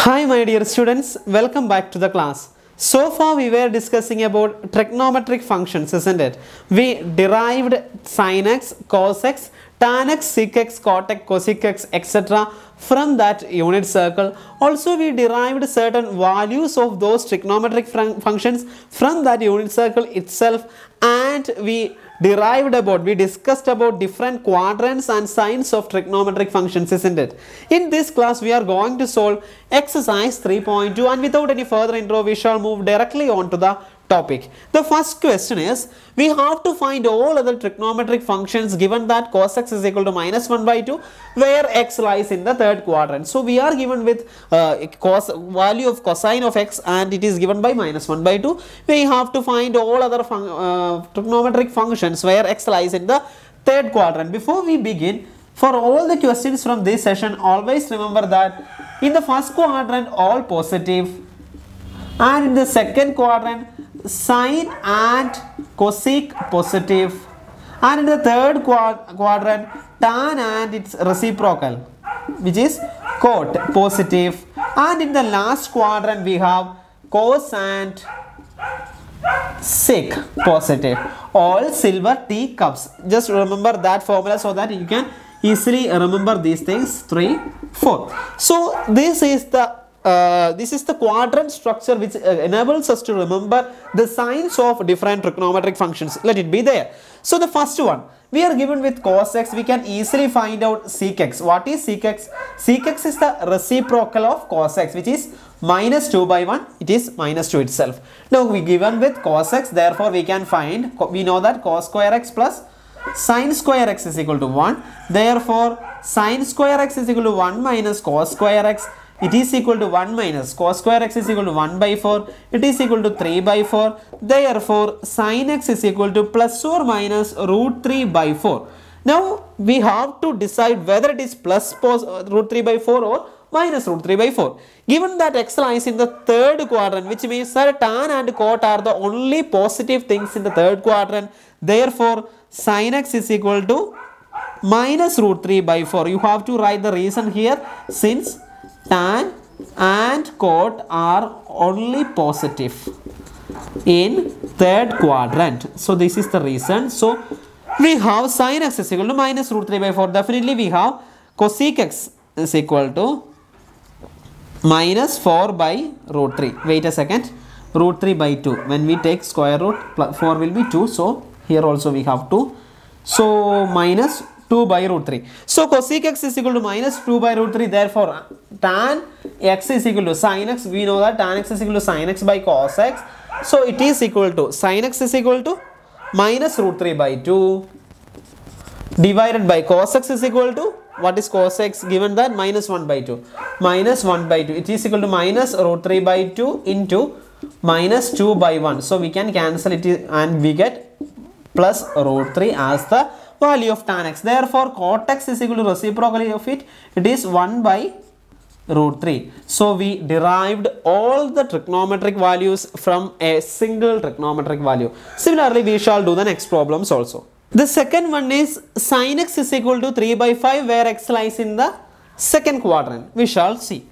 Hi my dear students, welcome back to the class. So far we were discussing about trigonometric functions, isn't it? We derived sin x, cos x, tan x, sec x, cot x, cosec x, etc. from that unit circle. Also we derived certain values of those trigonometric functions from that unit circle itself, and we discussed about different quadrants and signs of trigonometric functions, isn't it? In this class we are going to solve exercise 3.2, and without any further intro we shall move directly on to the topic. The first question is, we have to find all other trigonometric functions given that cos x is equal to minus 1 by 2 where x lies in the third quadrant. So we are given with value of cosine of x and it is given by minus 1 by 2. We have to find all other trigonometric functions where x lies in the third quadrant. Before we begin, for all the questions from this session, always remember that in the first quadrant all positive, and in the second quadrant sine and cosec positive, and in the third quadrant tan and its reciprocal which is cot positive, and in the last quadrant we have cos and sec positive. All silver teacups. Just remember that formula so that you can easily remember these things. 3, 4. So this is the quadrant structure which enables us to remember the signs of different trigonometric functions. Let it be there. So the first one, we are given with cos x, we can easily find out sec x. What is sec x? Sec x is the reciprocal of cos x, which is minus 2 by 1. It is minus 2 itself. Now we given with cos x, therefore we can find, we know that cos square x plus sin square x is equal to 1. Therefore sin square x is equal to 1 minus cos square x. It is equal to 1 minus cos square x is equal to 1 by 4. It is equal to 3 by 4. Therefore sin x is equal to plus or minus root 3 by 4. Now we have to decide whether it is plus root 3 by 4 or minus root 3 by 4. Given that x lies in the third quadrant, which means that tan and cot are the only positive things in the third quadrant, therefore sin x is equal to minus root 3 by 4. You have to write the reason here, since tan and cot are only positive in third quadrant. So this is the reason. So we have sin x is equal to minus root 3 by 4. Definitely we have cosec x is equal to minus 4 by root 3. Wait a second. Root 3 by 2. When we take square root, 4 will be 2. So here also we have 2. So minus 2 by root 3. So cosec x is equal to minus 2 by root 3. Therefore tan x is equal to sin x. We know that tan x is equal to sin x by cos x. So it is equal to sin x is equal to minus root 3 by 2 divided by cos x is equal to, what is cos x given that, minus 1 by 2. Minus 1 by 2. It is equal to minus root 3 by 2 into minus 2 by 1. So we can cancel it and we get plus root 3 as the value of tan x. Therefore cot x is equal to reciprocally of it. It is 1 by root 3. So we derived all the trigonometric values from a single trigonometric value. Similarly we shall do the next problems also. The second one is sin x is equal to 3 by 5 where x lies in the second quadrant. We shall see.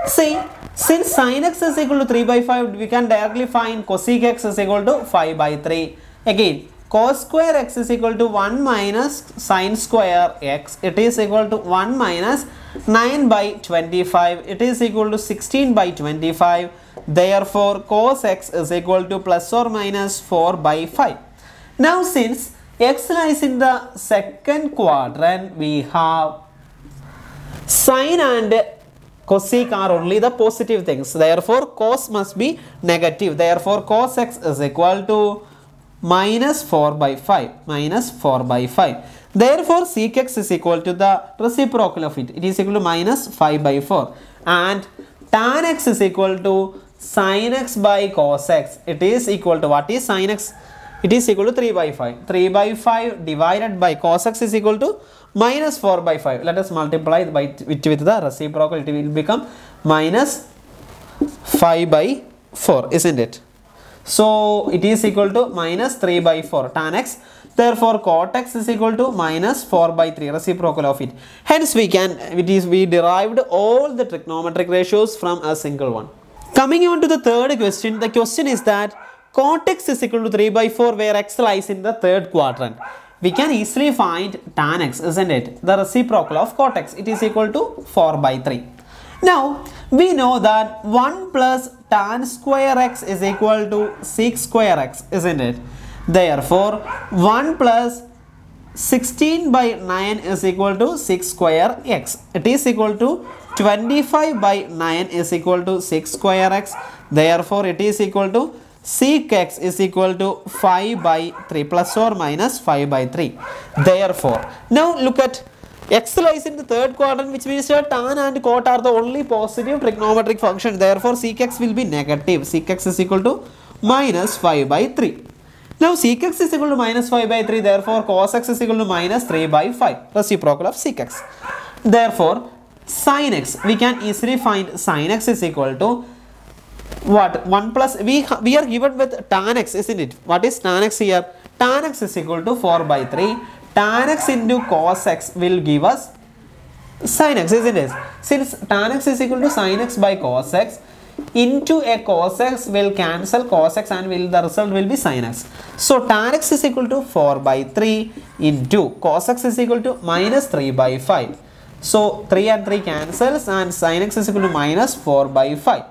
See, since sin x is equal to 3 by 5, we can directly find cosec x is equal to 5 by 3. Again, cos square x is equal to 1 minus sin square x. It is equal to 1 minus 9 by 25. It is equal to 16 by 25. Therefore cos x is equal to plus or minus 4 by 5. Now since x lies in the second quadrant, we have sin and cosec are only the positive things. Therefore cos must be negative. Therefore cos x is equal to minus 4 by 5. Minus 4 by 5. Therefore sec x is equal to the reciprocal of it. It is equal to minus 5 by 4. And tan x is equal to sin x by cos x. It is equal to, what is sin x? It is equal to 3 by 5. 3 by 5 divided by cos x is equal to minus 4 by 5. Let us multiply with the reciprocal. It will become minus 5 by 4, isn't it? So it is equal to minus 3 by 4 tan x. Therefore, cot x is equal to minus 4 by 3, reciprocal of it. Hence, we derived all the trigonometric ratios from a single one. Coming on to the third question, the question is that cot x is equal to 3 by 4 where x lies in the third quadrant. We can easily find tan x, isn't it? The reciprocal of cot x. It is equal to 4 by 3. Now, we know that 1 plus tan square x is equal to sec square x, isn't it? Therefore, 1 plus 16 by 9 is equal to sec square x. It is equal to 25 by 9 is equal to sec square x. Therefore, it is equal to sec x is equal to 5 by 3 plus or minus 5 by 3. Therefore, now look at x lies in the third quadrant, which means that tan and cot are the only positive trigonometric function. Therefore, sec x will be negative. Sec x is equal to minus 5 by 3. Now, sec x is equal to minus 5 by 3. Therefore, cos x is equal to minus 3 by 5. Reciprocal of sec x. Therefore, sin x, we can easily find sin x is equal to what? 1 plus, we are given with tan x, isn't it? What is tan x here? Tan x is equal to 4 by 3. Tan x into cos x will give us sin x, isn't it? Since tan x is equal to sin x by cos x, into a cos x will cancel cos x and the result will be sin x. So tan x is equal to 4 by 3 into cos x is equal to minus 3 by 5. So 3 and 3 cancels and sin x is equal to minus 4 by 5.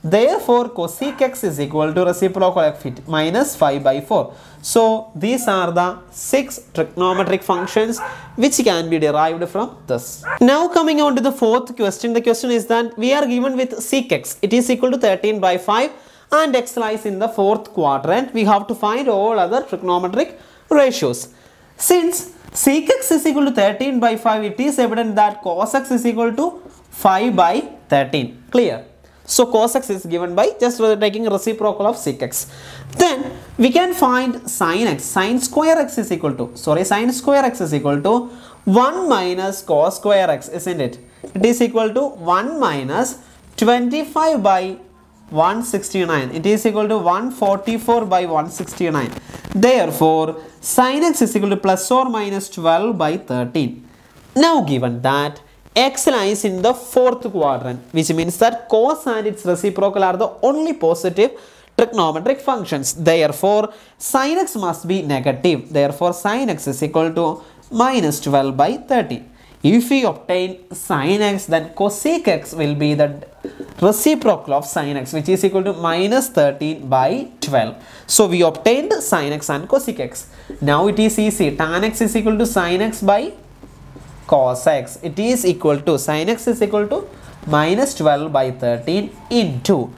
Therefore, cosec x is equal to reciprocal of it, minus 5 by 4. So, these are the 6 trigonometric functions which can be derived from this. Now, coming on to the fourth question, the question is that we are given with sec x. It is equal to 13 by 5 and x lies in the fourth quadrant. We have to find all other trigonometric ratios. Since sec x is equal to 13 by 5, it is evident that cos x is equal to 5 by 13. Clear? So, cos x is given by just taking reciprocal of sec x. Then, we can find sin x. Sin square x is equal to, sin square x is equal to 1 minus cos square x, isn't it? It is equal to 1 minus 25 by 169. It is equal to 144 by 169. Therefore, sin x is equal to plus or minus 12 by 13. Now, given that x lies in the fourth quadrant, which means that cos and its reciprocal are the only positive trigonometric functions. Therefore, sin x must be negative. Therefore, sin x is equal to minus 12 by 13. If we obtain sin x, then cosec x will be the reciprocal of sin x, which is equal to minus 13 by 12. So, we obtained sin x and cosec x. Now, it is easy. Tan x is equal to sin x by cos x. It is equal to sin x is equal to minus 12 by 13 into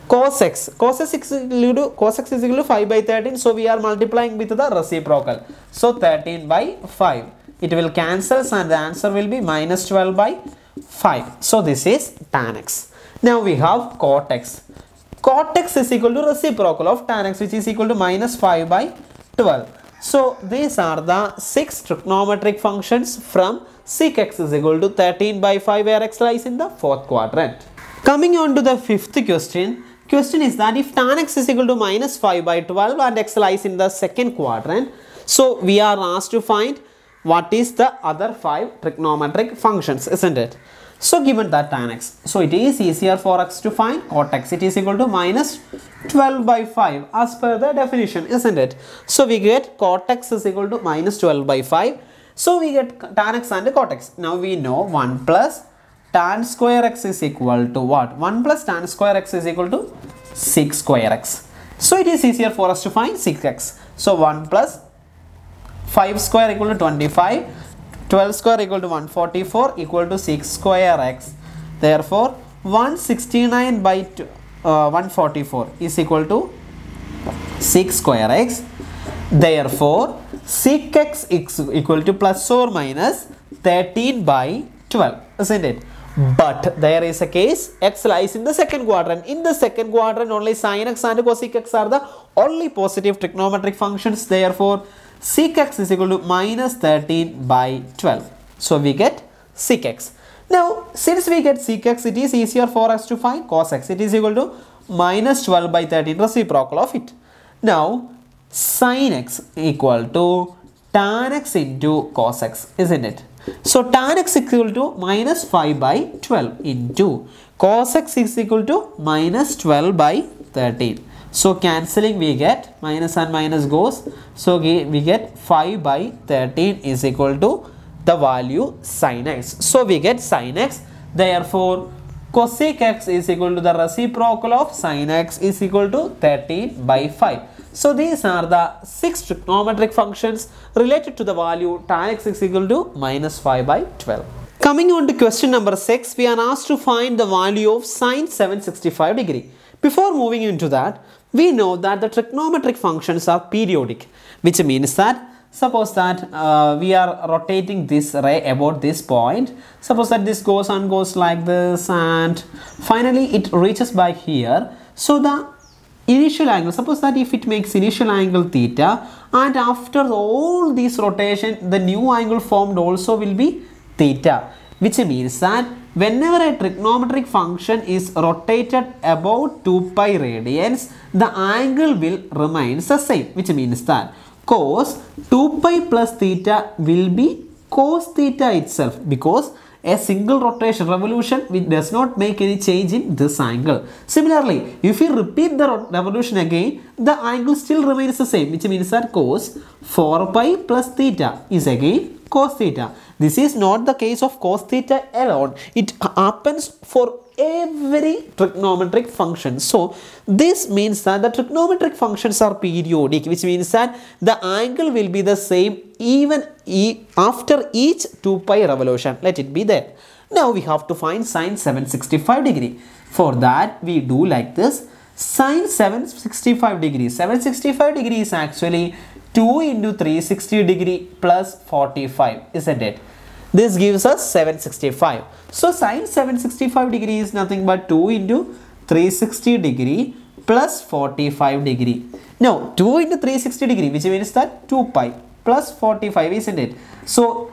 cos x. Cos x is equal to 5 by 13. So, we are multiplying with the reciprocal. So, 13 by 5. It will cancel and the answer will be minus 12 by 5. So, this is tan x. Now, we have cot x. Cot x is equal to reciprocal of tan x, which is equal to minus 5 by 12. So, these are the 6 trigonometric functions from sec x is equal to 13 by 5 where x lies in the fourth quadrant. Coming on to the fifth question. Question is that if tan x is equal to minus 5 by 12 and x lies in the second quadrant, so we are asked to find what is the other 5 trigonometric functions, isn't it? So, given that tan x, so it is easier for us to find cot x. It is equal to minus 12 by 5 as per the definition, isn't it? So, we get cot x is equal to minus 12 by 5. So, we get tan x and cot x. Now, we know 1 plus tan square x is equal to what? 1 plus tan square x is equal to sec square x. So, it is easier for us to find sec x. So, 1 plus 5 square equal to 25. 12 square equal to 144 equal to 6 square x. Therefore, 169 by 144 is equal to 6 square x. Therefore, sec x is equal to plus or minus 13 by 12, isn't it? But there is a case, x lies in the second quadrant. In the second quadrant, only sin x and cosec x are the only positive trigonometric functions. Therefore, sec x is equal to minus 13 by 12. So, we get sec x. Now, since we get sec x, it is easier for us to find cos x. It is equal to minus 12 by 13, reciprocal of it. Now, sin x equal to tan x into cos x, isn't it? So tan x is equal to minus 5 by 12 into cos x is equal to minus 12 by 13. So cancelling we get minus and minus goes. So we get 5 by 13 is equal to the value sin x. So we get sin x. Therefore cosec x is equal to the reciprocal of sin x is equal to 13 by 5. So these are the 6 trigonometric functions related to the value tan x is equal to minus 5 by 12. Coming on to question number 6, we are asked to find the value of sin 765 degree. Before moving into that, we know that the trigonometric functions are periodic, which means that suppose that we are rotating this ray about this point. Suppose that this goes like this and finally it reaches by here. So the initial angle, suppose that if it makes initial angle theta and after all this rotation the new angle formed also will be theta, which means that whenever a trigonometric function is rotated about 2 pi radians, the angle will remain the same, which means that cos 2 pi plus theta will be cos theta itself, because a single rotation revolution which does not make any change in this angle. Similarly, if we repeat the revolution again, the angle still remains the same, which means that cos 4 pi plus theta is again cos theta. This is not the case of cos theta alone. It happens for every trigonometric function. So this means that the trigonometric functions are periodic, which means that the angle will be the same even after each 2 pi revolution. Let it be there. Now we have to find sin 765 degree. For that we do like this. Sin 765 degree. 765 degree is actually 2 into 360 degree plus 45, isn't it? This gives us 765. So sin 765 degree is nothing but 2 into 360 degree plus 45 degree. Now 2 into 360 degree, which means that 2 pi plus 45, isn't it? So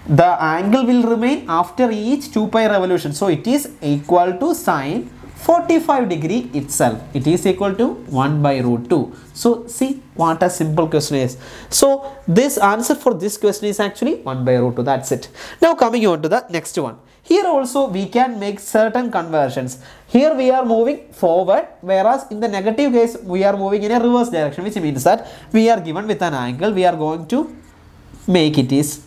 the angle will remain after each 2 pi revolution. So it is equal to sin 45 degree itself. It is equal to 1 by root 2. So see what a simple question is. So this answer for this question is actually 1 by root 2. That's it. Now coming on to the next one. Here also we can make certain conversions. Here we are moving forward, whereas in the negative case we are moving in a reverse direction, which means that we are given with an angle. We are going to make it is,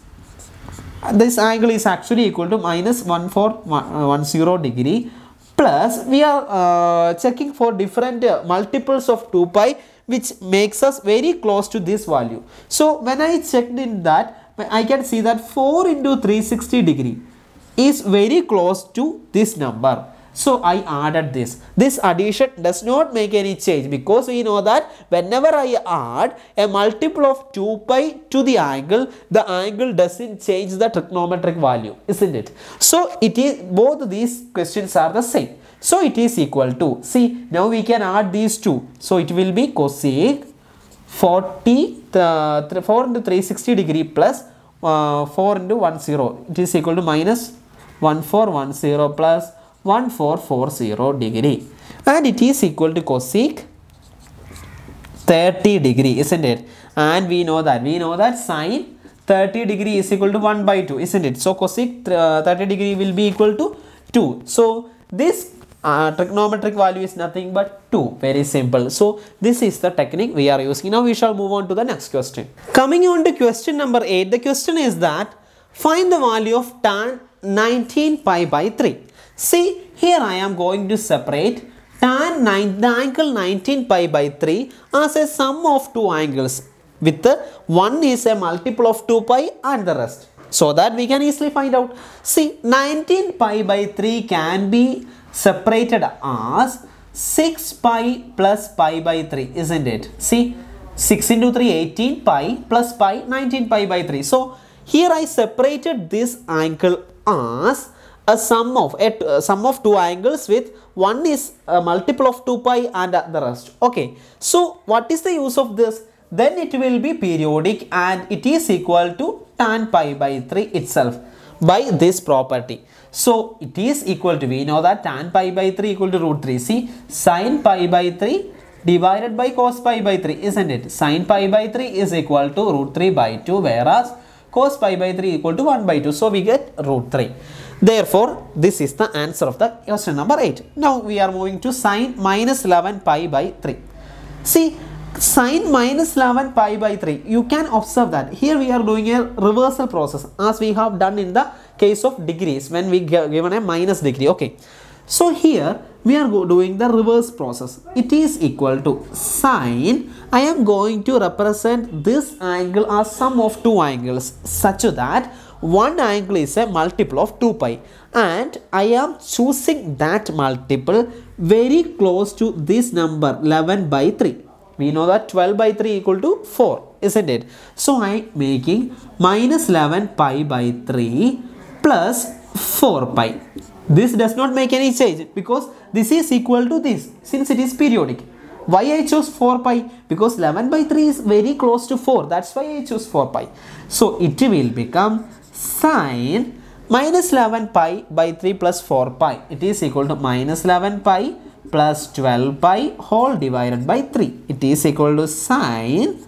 this angle is actually equal to minus 1410 degree. Plus we are checking for different multiples of 2 pi, which makes us very close to this value. So when I checked in that, I can see that 4 into 360 degree is very close to this number. So I added this. This addition does not make any change, because we know that whenever I add a multiple of 2 pi to the angle doesn't change the trigonometric value, isn't it? So it is, both these questions are the same. So it is equal to, see, now we can add these two. So it will be cosec 4 into 360 degree plus 4 into 10. It is equal to minus 1410 plus 1440 degree, and it is equal to cosec 30 degree, isn't it? And we know that sin 30 degree is equal to 1 by 2, isn't it? So cosec 30 degree will be equal to 2. So this trigonometric value is nothing but 2. Very simple. So this is the technique we are using. Now we shall move on to the next question. Coming on to question number 8, the question is that find the value of tan 19 pi by 3. See, here I am going to separate tan the angle 19 pi by 3 as a sum of two angles, with one is a multiple of 2 pi and the rest, so that we can easily find out. See, 19 pi by 3 can be separated as 6 pi plus pi by 3, isn't it? See, 6 into 3, 18 pi plus pi, 19 pi by 3. So here I separated this angle as a sum of two angles, with one is a multiple of 2 pi and the rest. Okay, so what is the use of this? Then it will be periodic and it is equal to tan pi by 3 itself by this property. So it is equal to, we know that tan pi by 3 equal to root 3. See, sin pi by 3 divided by cos pi by 3, isn't it? Sin pi by 3 is equal to root 3 by 2, whereas cos pi by 3 equal to 1 by 2. So we get root 3. Therefore, this is the answer of the question number 8. Now we are moving to sin minus 11 pi by 3. See, sin minus 11 pi by 3, you can observe that here we are doing a reversal process as we have done in the case of degrees when we given a minus degree. Okay, so here we are doing the reverse process. It is equal to sin, I am going to represent this angle as sum of two angles such that one angle is a multiple of 2 pi, and I am choosing that multiple very close to this number 11 by 3. We know that 12 by 3 equal to 4, isn't it? So I am making minus 11 pi by 3 plus 4 pi. This does not make any change because this is equal to this since it is periodic. Why I chose 4 pi? Because 11 by 3 is very close to 4. That's why I chose 4 pi. So it will become sin minus 11 pi by 3 plus 4 pi. It is equal to minus 11 pi plus 12 pi whole divided by 3. It is equal to sin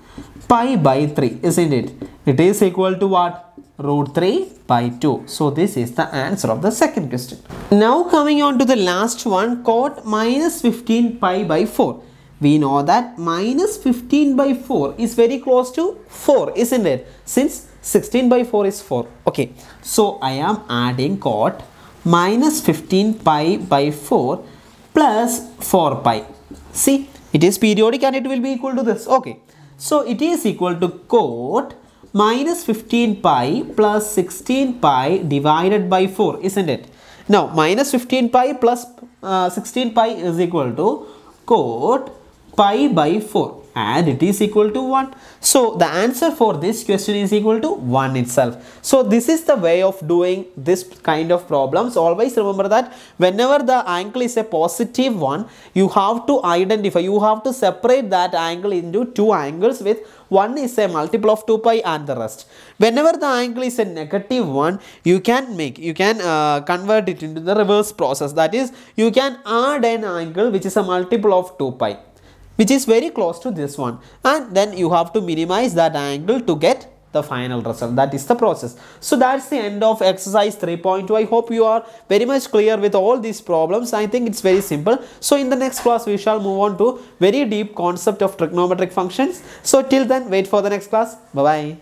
pi by 3, isn't it? It is equal to what? Root 3 by 2. So this is the answer of the second question. Now coming on to the last one, cot minus 15 pi by 4. We know that minus 15 by 4 is very close to 4, isn't it? Since 16 by 4 is 4. Okay, so I am adding cot minus 15 pi by 4 plus 4 pi. See, it is periodic and it will be equal to this. Okay, so it is equal to cot minus 15 pi plus 16 pi divided by 4, isn't it? Now minus 15 pi plus 16 pi is equal to cot pi by 4 and it is equal to 1. So the answer for this question is equal to 1 itself. So this is the way of doing this kind of problems. Always remember that whenever the angle is a positive one, you have to identify, you have to separate that angle into two angles with one is a multiple of 2 pi and the rest. Whenever the angle is a negative one, you can convert it into the reverse process. That is, you can add an angle which is a multiple of 2 pi. Which is very close to this one, and then you have to minimize that angle to get the final result. That is the process. So that's the end of exercise 3.2. I hope you are very much clear with all these problems. I think it's very simple. So in the next class we shall move on to very deep concept of trigonometric functions. So till then, wait for the next class. Bye bye.